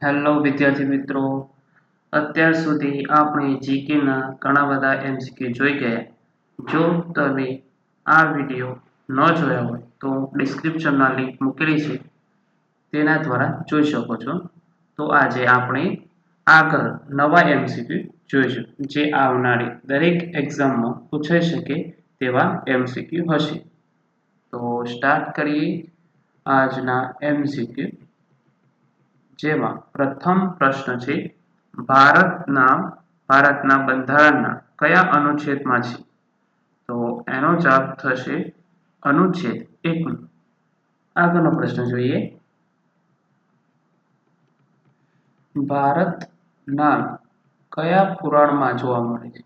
Hello વિદ્યાર્થી મિત્રો, અત્યાર સુધી આપણે જીકેના ઘણા બધા એમસીક્યુ જોઈ ગયા. જો તમે આ વિડીયો ન જોયા હોય તો ડિસ્ક્રિપ્શનમાં લિંક મૂકેલી છે, તેના દ્વારા જોઈ શકો છો. તો આજે આપણે આગળ નવા એમસીક્યુ જોઈશું, જે આવનારી દરેક એક્ઝામમાં પૂછાઈ શકે તેવા એમસીક્યુ હશે. તો સ્ટાર્ટ કરીએ આજના એમસીક્યુ. જેમાં પ્રથમ પ્રશ્ન છે, ભારતના બંધારણના કયા અનુચ્છેદમાં છે? તો એનો જવાબ થશે અનુચ્છેદ 1. આગળનો પ્રશ્ન જોઈએ. ભારતના કયા પુરાણમાં જોવા મળે છે?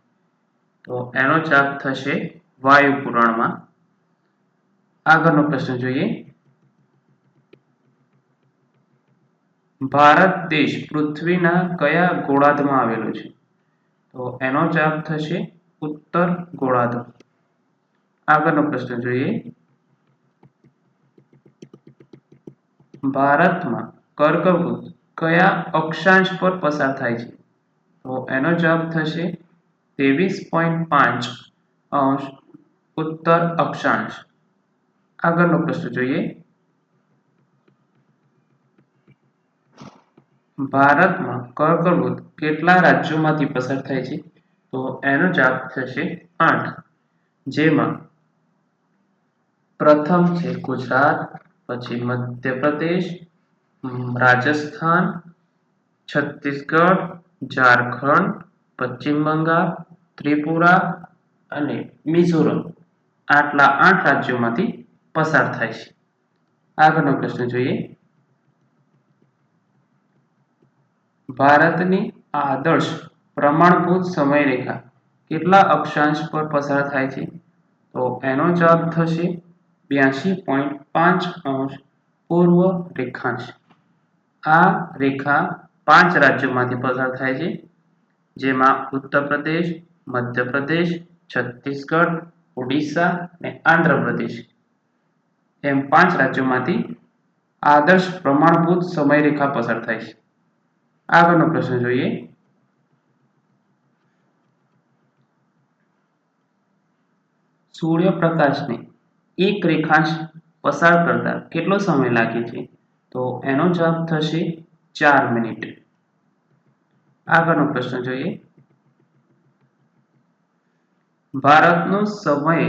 તો એનો જવાબ થશે વાયુ પુરાણમાં. આગળનો પ્રશ્ન જોઈએ. ભારત દેશ પૃથ્વીના કયા ગોળાર્ધમાં આવેલો છે? તો એનો જવાબ થશે ઉત્તર ગોળાર્ધ. આગળનો પ્રશ્ન જોઈએ. ભારતમાં કર્કવૃત કયા અક્ષાંશ પર પસાર થાય છે? તો એનો જવાબ થશે 23.5 ઉત્તર અક્ષાંશ. આગળનો પ્રશ્ન જોઈએ. ભારતમાં કર્કવૃત કેટલા રાજ્યોમાંથી પસાર થાય છે? તો એનો જવાબ થશે 8, જેમાં પ્રથમ છે ગુજરાત, પછી મધ્યપ્રદેશ, રાજસ્થાન, છત્તીસગઢ, ઝારખંડ, પશ્ચિમ બંગાળ, ત્રિપુરા અને મિઝોરમ. આટલા 8 રાજ્યોમાંથી પસાર થાય છે. આગળનો પ્રશ્ન જોઈએ. ભારતની આદર્શ પ્રમાણભૂત સમયરેખા કેટલા અક્ષાંશ પર પસાર થાય છે? તો એનો જવાબ થશે 82.5 પૂર્વ રેખાંશ. આ રેખા 5 રાજ્યોમાંથી પસાર થાય છે, જેમાં ઉત્તર પ્રદેશ, મધ્યપ્રદેશ, છત્તીસગઢ, ઓડિશા અને આંધ્રપ્રદેશ એમ 5 રાજ્યોમાંથી આદર્શ પ્રમાણભૂત સમયરેખા પસાર થાય છે. આગળનો પ્રશ્ન જોઈએ. સૂર્યપ્રકાશને એક રેખાંશ પસાર કરતા કેટલો સમય લાગે છે? તો એનો જવાબ થશે 4 મિનિટ. આગળનો પ્રશ્ન જોઈએ. ભારતનો સમય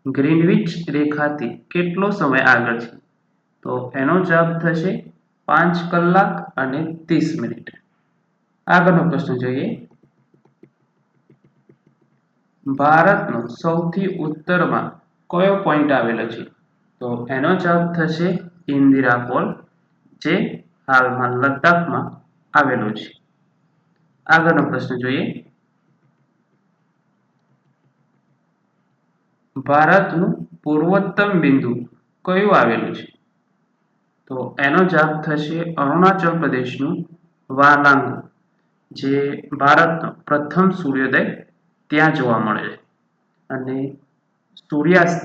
ગ્રીનવિચ રેખાથી કેટલો સમય આગળ છે? તો એનો જવાબ થશે 5 કલાક અને 30 મિનિટ. આગળનો પ્રશ્ન જોઈએ. ભારતનો સૌથી ઉત્તરમાં કયો પોઈન્ટ આવેલો છે? તો એનો જવાબ થશે ઇન્દિરા પોલ, જે હાલમાં લદ્દાખમાં આવેલો છે. આગળનો પ્રશ્ન જોઈએ. ભારતનું પૂર્વોત્તમ બિંદુ કયું આવેલું છે? તો એનો જવાબ થશે અરુણાચલ પ્રદેશનું વાલાંગુ, જે ભારતનો પ્રથમ સૂર્યોદય ત્યાં જોવા મળે છે. અને સૂર્યાસ્ત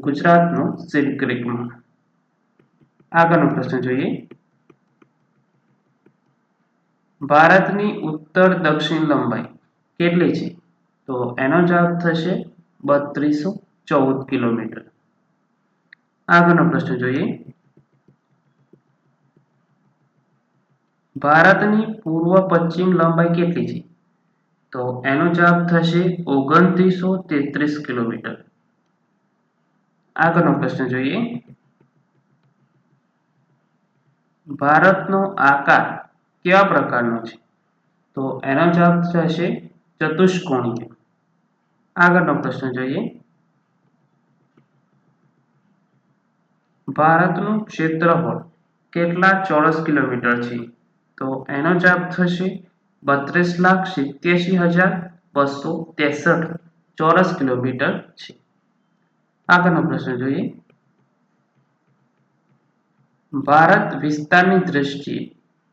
ગુજરાતનો સિરક્રીકમાં. આગળનો પ્રશ્ન જોઈએ. ભારતની ઉત્તર દક્ષિણ લંબાઈ કેટલી છે? તો એનો જવાબ થશે 3214 કિલોમીટર. આગળનો પ્રશ્ન જોઈએ. ભારતની પૂર્વ પશ્ચિમ લંબાઈ કેટલી છે? તો એનો જવાબ થશે 2933 કિલોમીટર. આગળનો પ્રશ્ન જોઈએ. ભારતનો આકાર કેવા પ્રકારનો છે? તો એનો જવાબ થશે ચતુષ્કોણીય. આગળનો પ્રશ્ન જોઈએ. ભારતનું ક્ષેત્રફળ કેટલા ચોરસ કિલોમીટર છે? તો એનો જવાબ થશે 32,87,263 ચોરસ કિલોમીટર છે. આગળનો પ્રશ્ન જોઈએ. ભારત વિસ્તારની દ્રષ્ટિએ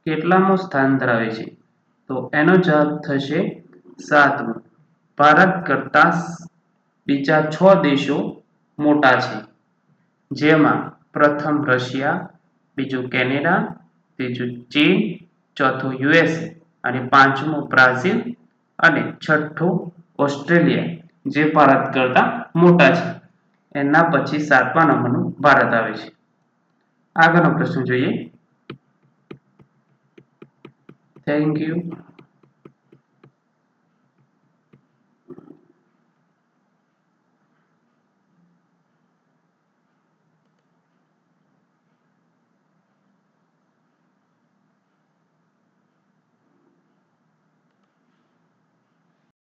કેટલામું સ્થાન ધરાવે છે? તો એનો જવાબ થશે 7મું. ભારત કરતા બીજા 6 દેશો મોટા છે, જેમાં પ્રથમ રશિયા, બીજું કેનેડા, ત્રીજું ચીન ચોથું યુએસએ અને પાંચમું બ્રાઝિલ અને છઠ્ઠું ઓસ્ટ્રેલિયા જે ભારત કરતા મોટા છે. એના પછી 7મા નંબરનું ભારત આવે છે. આગળનો પ્રશ્ન જોઈએ. Thank you.